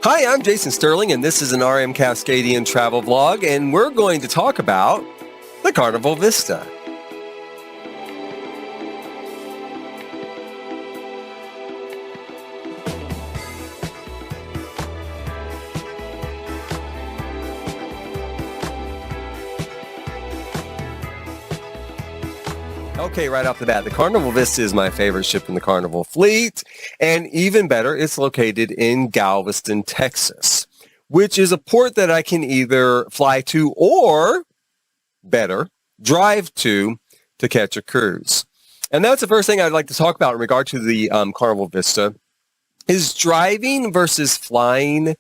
Hi, I'm Jason Sterling, and this is an RM Cascadian travel vlog, and we're going to talk about the Carnival Vista. Okay, right off the bat, the Carnival Vista is my favorite ship in the Carnival fleet, and even better, it's located in Galveston, Texas, which is a port that I can either fly to or, better, drive to catch a cruise. And that's the first thing I'd like to talk about in regard to the Carnival Vista, is driving versus flying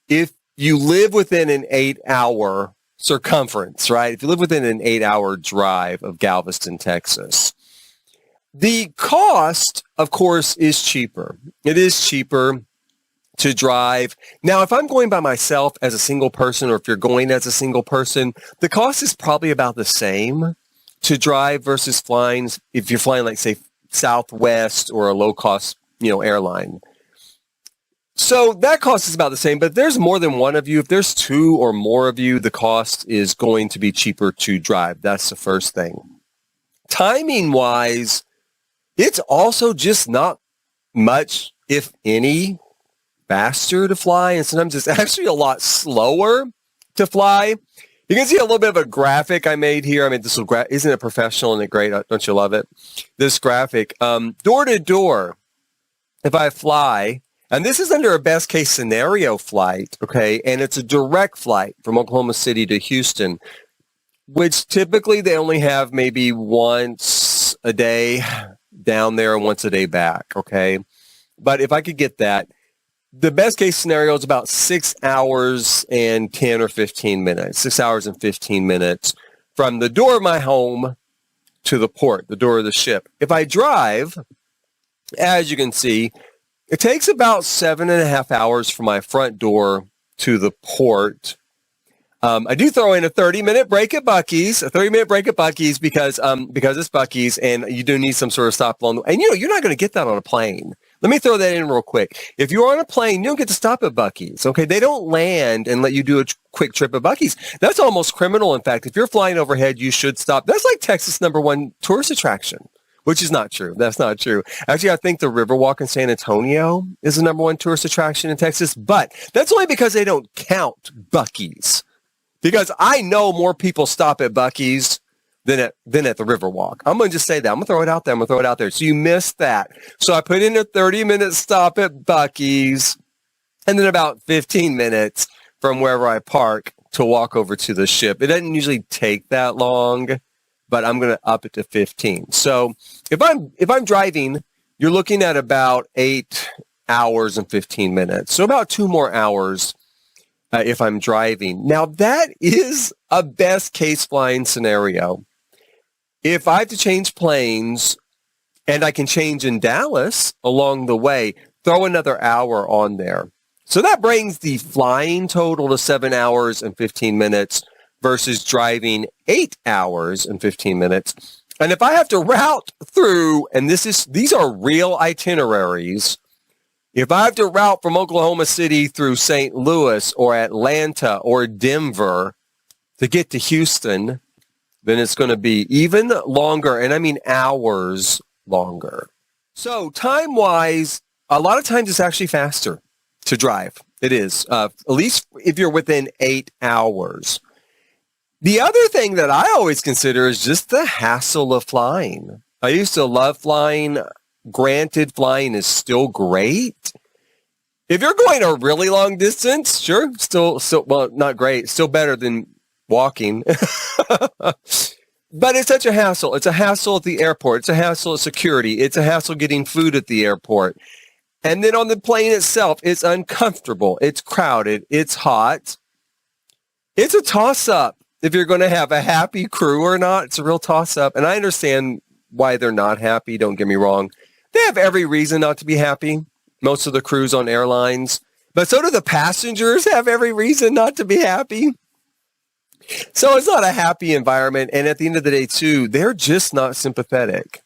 if you live within an 8-hour circumference, right? If you live within an 8-hour drive of Galveston, Texas, the cost, of course, is cheaper. It is cheaper to drive. Now, if I'm going by myself as a single person, or if you're going as a single person, the cost is probably about the same to drive versus flying. If you're flying, like, say, Southwest or a low-cost, airline. So that cost is about the same, but if there's more than one of you, if there's two or more of you, the cost is going to be cheaper to drive. That's the first thing. Timing-wise, it's also just not much, if any, faster to fly, and sometimes it's actually a lot slower to fly. You can see a little bit of a graphic I made here. I mean, this will isn't it professional? Isn't it great? Don't you love it? This graphic, door to door, if I fly, and this is under a best case scenario flight, okay? And it's a direct flight from Oklahoma City to Houston, which typically they only have maybe once a day down there and once a day back, okay? But if I could get that, the best case scenario is about 6 hours and 10 or 15 minutes, 6 hours and 15 minutes from the door of my home to the port, the door of the ship. If I drive, as you can see, it takes about 7.5 hours from my front door to the port. I do throw in a 30-minute break at Buc-ee's, because it's Buc-ee's, and you do need some sort of stop along the way. And you're not going to get that on a plane. Let me throw that in real quick. If you're on a plane, you don't get to stop at Buc-ee's. Okay, they don't land and let you do a quick trip at Buc-ee's. That's almost criminal. In fact, if you're flying overhead, you should stop. That's like Texas' #1 tourist attraction. Which is not true. That's not true. Actually, I think the Riverwalk in San Antonio is the #1 tourist attraction in Texas, but that's only because they don't count Buc-ee's. Because I know more people stop at Buc-ee's than at the Riverwalk. I'm going to just say that. I'm going to throw it out there. So you missed that. So I put in a 30-minute stop at Buc-ee's, and then about 15 minutes from wherever I park to walk over to the ship. It doesn't usually take that long, but I'm going to up it to 15. So if I'm driving, you're looking at about 8 hours and 15 minutes. So about 2 more hours if I'm driving. Now, that is a best case flying scenario. If I have to change planes and I can change in Dallas along the way, throw another hour on there. So that brings the flying total to 7 hours and 15 minutes versus driving 8 hours and 15 minutes. And if I have to route through, and these are real itineraries, if I have to route from Oklahoma City through St. Louis or Atlanta or Denver to get to Houston, then it's going to be even longer, and I mean hours longer. So time-wise, a lot of times it's actually faster to drive. It is, at least if you're within 8 hours. The other thing that I always consider is just the hassle of flying. I used to love flying. Granted, flying is still great. If you're going a really long distance, sure, still, well, not great, still better than walking. But it's such a hassle. It's a hassle at the airport. It's a hassle at security. It's a hassle getting food at the airport. And then on the plane itself, it's uncomfortable. It's crowded. It's hot. It's a toss-up. If you're going to have a happy crew or not, it's a real toss-up. And I understand why they're not happy, don't get me wrong. They have every reason not to be happy, most of the crews on airlines. But so do the passengers have every reason not to be happy. So it's not a happy environment. And at the end of the day, too, they're just not sympathetic.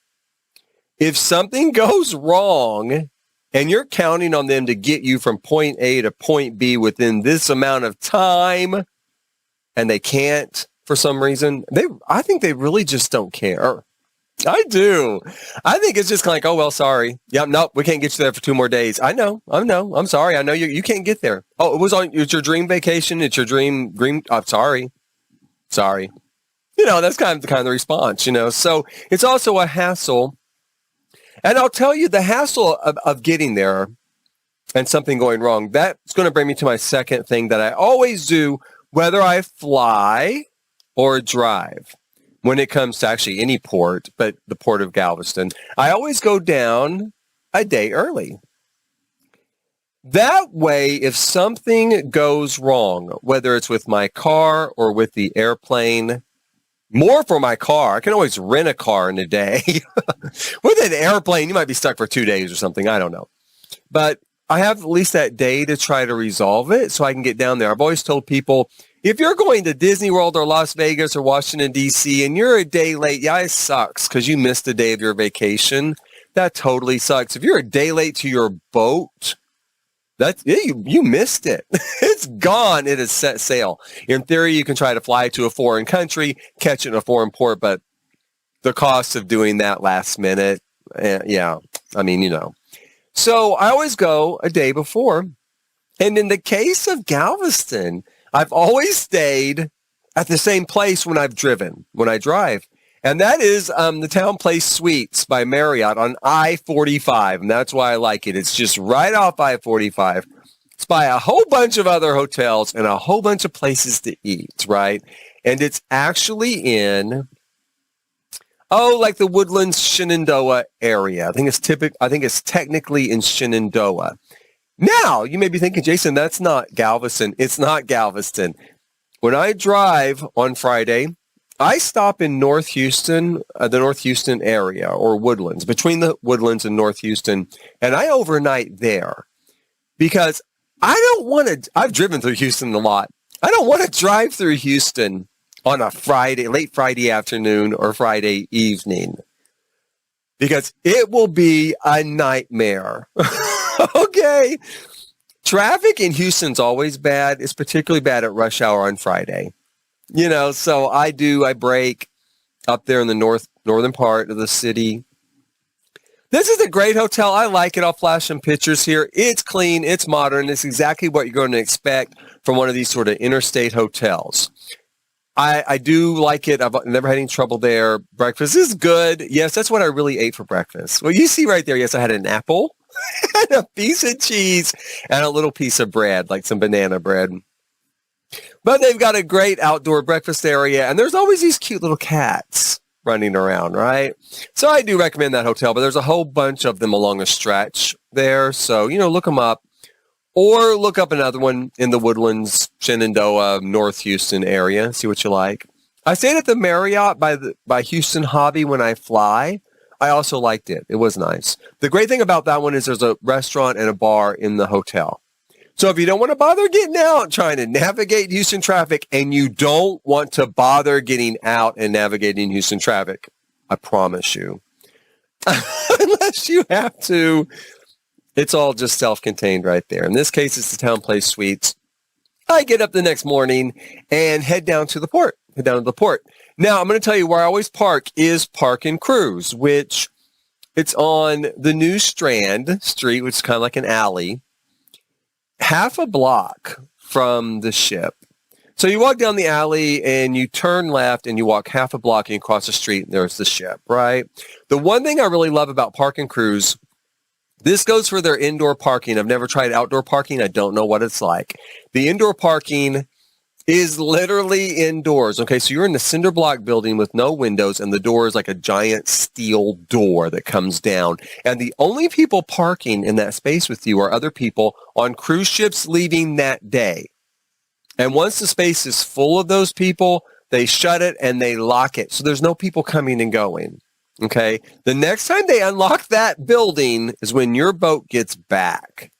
If something goes wrong, and you're counting on them to get you from point A to point B within this amount of time, and they can't for some reason, I think they really just don't care. I do. I think it's just like, oh, well, sorry. Yeah, nope, we can't get you there for 2 more days. I know. I'm sorry. I know you can't get there. Oh, it's your dream vacation. It's your dream. I'm sorry. Sorry. That's kind of the response, So it's also a hassle. And I'll tell you, the hassle of getting there and something going wrong, that's going to bring me to my second thing that I always do, whether I fly or drive. When it comes to actually any port, but the Port of Galveston, I always go down a day early. That way, if something goes wrong, whether it's with my car or with the airplane, more for my car, I can always rent a car in a day. With an airplane, you might be stuck for 2 days or something. I don't know. But I have at least that day to try to resolve it so I can get down there. I've always told people, if you're going to Disney World or Las Vegas or Washington, D.C., and you're a day late, yeah, it sucks because you missed a day of your vacation. That totally sucks. If you're a day late to your boat, you missed it. It's gone. It has set sail. In theory, you can try to fly to a foreign country, catch it in a foreign port, but the cost of doing that last minute, So I always go a day before. And in the case of Galveston, I've always stayed at the same place when I drive. And that is the Town Place Suites by Marriott on I-45. And that's why I like it. It's just right off I-45. It's by a whole bunch of other hotels and a whole bunch of places to eat, right? And it's actually in, like the Woodlands, Shenandoah area. I think it's technically in Shenandoah. Now, you may be thinking, Jason, that's not Galveston. It's not Galveston. When I drive on Friday, I stop in North Houston, the North Houston area, or Woodlands, between the Woodlands and North Houston, and I overnight there because I've driven through Houston a lot. I don't want to drive through Houston on a late Friday afternoon or Friday evening because it will be a nightmare. Okay. Traffic in Houston's always bad. It's particularly bad at rush hour on Friday. So I break up there in the northern part of the city. This is a great hotel. I like it. I'll flash some pictures here. It's clean. It's modern. It's exactly what you're going to expect from one of these sort of interstate hotels. I do like it. I've never had any trouble there. Breakfast is good. Yes, that's what I really ate for breakfast. Well, you see right there, yes, I had an apple and a piece of cheese and a little piece of bread, like some banana bread. But they've got a great outdoor breakfast area, and there's always these cute little cats running around, right? So I do recommend that hotel, but there's a whole bunch of them along a stretch there. So, look them up. Or look up another one in the Woodlands, Shenandoah, North Houston area. See what you like. I stayed at the Marriott by Houston Hobby when I fly. I also liked it. It was nice. The great thing about that one is there's a restaurant and a bar in the hotel. So if you don't want to bother getting out, trying to navigate Houston traffic, and you don't want to bother getting out and navigating Houston traffic, I promise you, unless you have to, it's all just self-contained right there. In this case, it's the Town Place Suites. I get up the next morning and head down to the port. Now, I'm going to tell you where I always park is Park and Cruise, which it's on the New Strand Street, which is kind of like an alley, half a block from the ship. So you walk down the alley and you turn left and you walk half a block and you cross the street and there's the ship, right? The one thing I really love about Park and Cruise, this goes for their indoor parking. I've never tried outdoor parking. I don't know what it's like. The indoor parking is literally indoors. Okay, so you're in the cinder block building with no windows, and the door is like a giant steel door that comes down. And the only people parking in that space with you are other people on cruise ships leaving that day. And once the space is full of those people, they shut it and they lock it. So there's no people coming and going. Okay. The next time they unlock that building is when your boat gets back.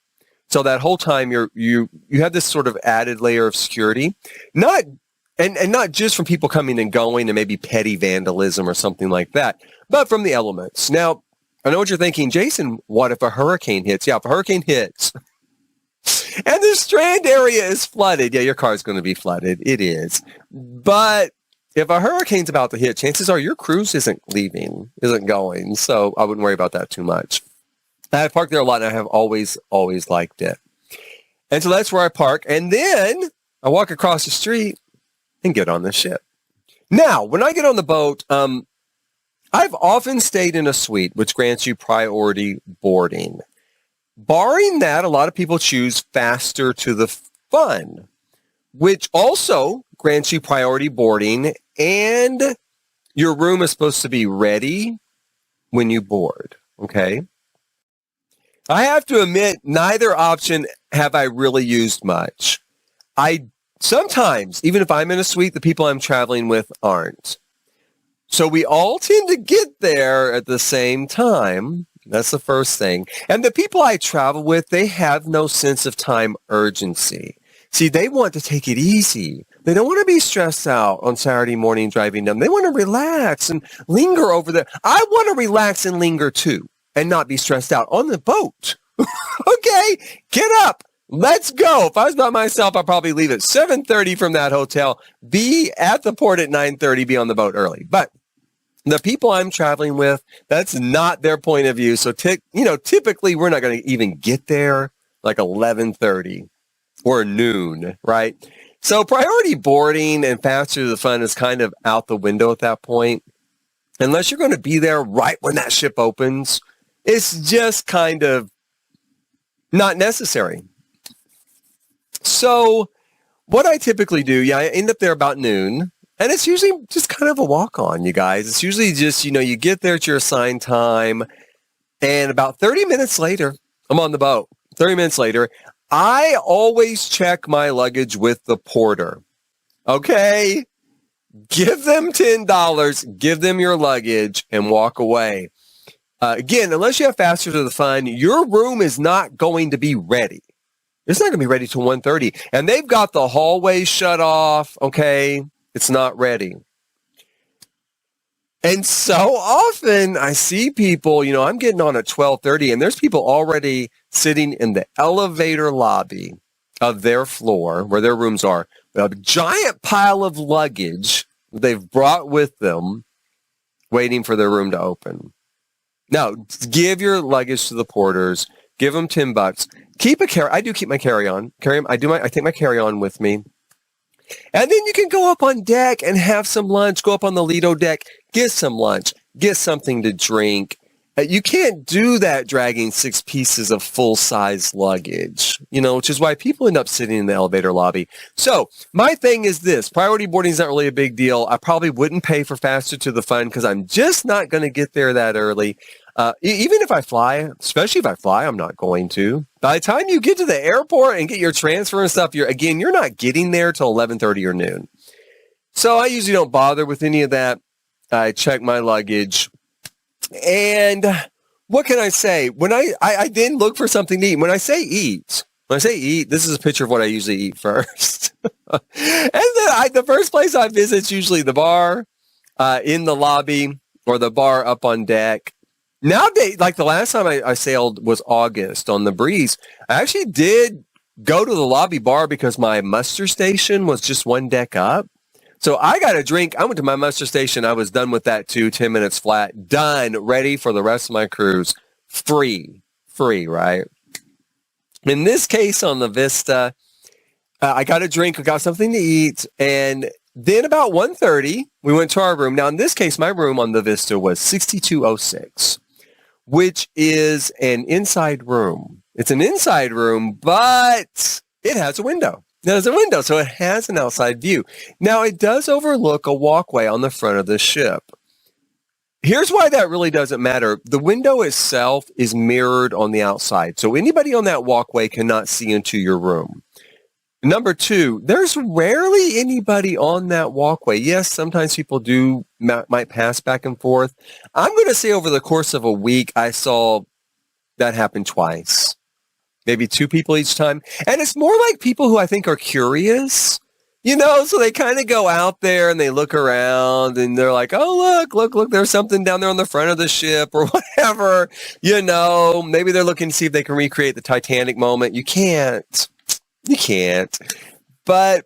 So that whole time you have this sort of added layer of security, not just from people coming and going and maybe petty vandalism or something like that, but from the elements. Now, I know what you're thinking, Jason, what if a hurricane hits? Yeah, if a hurricane hits and the strand area is flooded, yeah, your car's going to be flooded. It is. But if a hurricane's about to hit, chances are your cruise isn't going. So I wouldn't worry about that too much. I parked there a lot, and I have always liked it. And so that's where I park. And then I walk across the street and get on the ship. Now, when I get on the boat, I've often stayed in a suite, which grants you priority boarding. Barring that, a lot of people choose faster to the fun, which also grants you priority boarding, and your room is supposed to be ready when you board, okay? I have to admit, neither option have I really used much. I sometimes, even if I'm in a suite, the people I'm traveling with aren't. So we all tend to get there at the same time. That's the first thing. And the people I travel with, they have no sense of time urgency. See, they want to take it easy. They don't want to be stressed out on Saturday morning driving them. They want to relax and linger over there. I want to relax and linger too and not be stressed out on the boat. Okay, get up. Let's go. If I was by myself, I'd probably leave at 7:30 from that hotel, be at the port at 9:30, be on the boat early. But the people I'm traveling with, that's not their point of view. So, typically we're not going to even get there like 11:30 or noon, right? So priority boarding and faster to the fun is kind of out the window at that point. Unless you're going to be there right when that ship opens, it's just kind of not necessary. So what I typically do, I end up there about noon. And it's usually just kind of a walk-on, you guys. It's usually just, you get there at your assigned time, and about 30 minutes later, I'm on the boat. 30 minutes later, I always check my luggage with the porter. Okay? Give them $10, give them your luggage, and walk away. Again, unless you have faster to the fun, your room is not going to be ready. It's not going to be ready till 1:30. And they've got the hallway shut off, okay? It's not ready. And so often I see people, I'm getting on at 12:30, and there's people already sitting in the elevator lobby of their floor where their rooms are, with a giant pile of luggage they've brought with them, waiting for their room to open. Now, give your luggage to the porters. Give them $10. I do keep my carry-on. I take my carry-on with me. And then you can go up on deck and have some lunch. Go up on the Lido deck, get some lunch, get something to drink. You can't do that dragging 6 pieces of full-size luggage, which is why people end up sitting in the elevator lobby. So my thing is this. Priority boarding is not really a big deal. I probably wouldn't pay for faster to the fun because I'm just not going to get there that early. Even if I fly, especially if I fly, I'm not going to. By the time you get to the airport and get your transfer and stuff, you're not getting there till 11:30 or noon. So I usually don't bother with any of that. I check my luggage. And what can I say? When I then look for something to eat. When I say eat, this is a picture of what I usually eat first. And then the first place I visit is usually the bar in the lobby or the bar up on deck. Nowadays, like the last time I sailed was August on the breeze. I actually did go to the lobby bar because my muster station was just one deck up. So I got a drink. I went to my muster station. I was done with that too. 10 minutes flat. Done. Ready for the rest of my cruise. Free, right? In this case on the Vista, I got a drink. I got something to eat. And then about 1:30, we went to our room. Now, in this case, my room on the Vista was 6206, which is an inside room. It's an inside room, but it has a window. There's a window, so it has an outside view. Now, it does overlook a walkway on the front of the ship. Here's why that really doesn't matter. The window itself is mirrored on the outside, so anybody on that walkway cannot see into your room. Number 2, there's rarely anybody on that walkway. Yes, sometimes people might pass back and forth. I'm going to say over the course of a week, I saw that happen twice. Maybe 2 people each time. And it's more like people who I think are curious. So they kind of go out there and they look around and they're like, oh, look, there's something down there on the front of the ship or whatever. Maybe they're looking to see if they can recreate the Titanic moment. You can't. But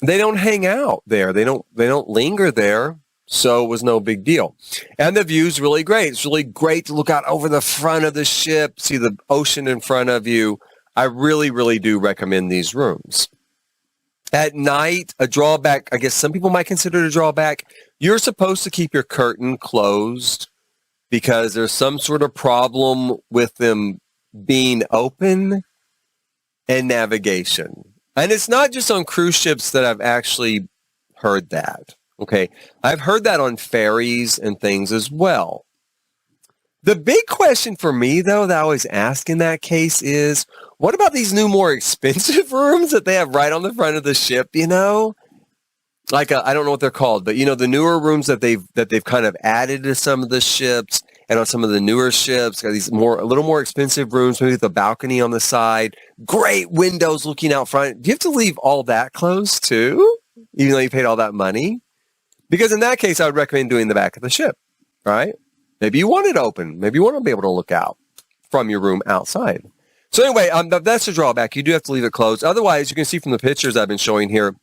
they don't hang out there. They don't linger there. So it was no big deal. And the view's really great. It's really great to look out over the front of the ship, see the ocean in front of you. I really, really do recommend these rooms. At night, a drawback, I guess some people might consider it a drawback, you're supposed to keep your curtain closed because there's some sort of problem with them being open and navigation. And it's not just on cruise ships that I've actually heard that. Okay, I've heard that on ferries and things as well. The big question for me, though, that I always ask in that case is, what about these new, more expensive rooms that they have right on the front of the ship, Like, I don't know what they're called, but, the newer rooms that they've kind of added to some of the ships and on some of the newer ships, got these a little more expensive rooms, maybe with a balcony on the side, great windows looking out front. Do you have to leave all that closed, too, even though you paid all that money? Because in that case, I would recommend doing the back of the ship, right? Maybe you want it open. Maybe you want to be able to look out from your room outside. So anyway, that's the drawback. You do have to leave it closed. Otherwise, you can see from the pictures I've been showing here,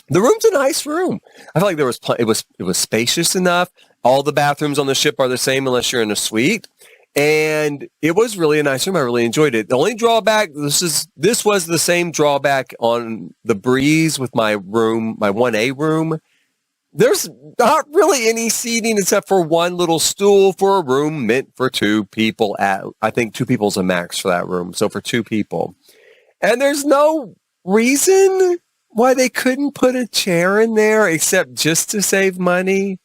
the room's a nice room. I feel like it was spacious enough. All the bathrooms on the ship are the same unless you're in a suite. And it was really a nice room. I really enjoyed it. The only drawback, this was the same drawback on the Breeze with my room, my 1A room. There's not really any seating except for one little stool for a room meant for two people. I think 2 people is a max for that room. So for 2 people. And there's no reason why they couldn't put a chair in there except just to save money.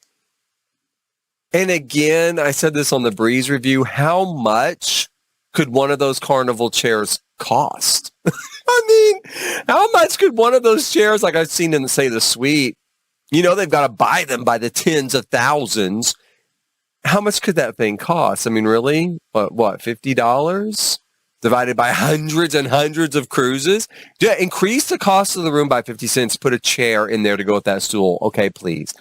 And again, I said this on the Breeze review, how much could one of those Carnival chairs cost? I mean, how much could one of those chairs, like I've seen in, say, the suite, they've got to buy them by the tens of thousands. How much could that thing cost? I mean, really? What, $50? Divided by hundreds and hundreds of cruises? Yeah, increase the cost of the room by 50 cents. Put a chair in there to go with that stool. Okay, please,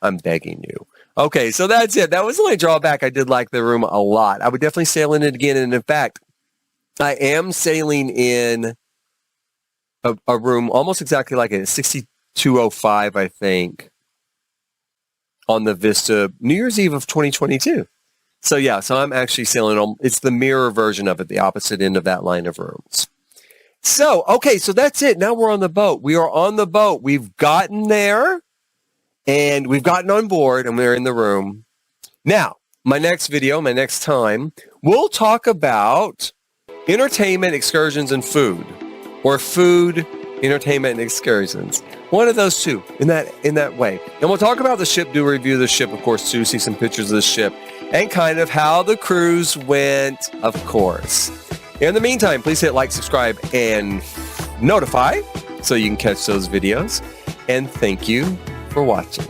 I'm begging you. Okay, so that's it. That was the only drawback. I did like the room a lot. I would definitely sail in it again. And in fact, I am sailing in a room almost exactly like it. 6205, I think, on the Vista New Year's Eve of 2022. So yeah, so I'm actually sailing on, it's the mirror version of it, the opposite end of that line of rooms. So, okay, so that's it. Now we're on the boat. We are on the boat. We've gotten there and we've gotten on board and we're in the room. Now, my next time, we'll talk about entertainment, excursions, and food, or food, entertainment, and excursions. One of those two, in that way. And we'll talk about the ship, do a review of the ship, of course, too, see some pictures of the ship, and kind of how the cruise went, of course. In the meantime, please hit like, subscribe, and notify so you can catch those videos. And thank you for watching.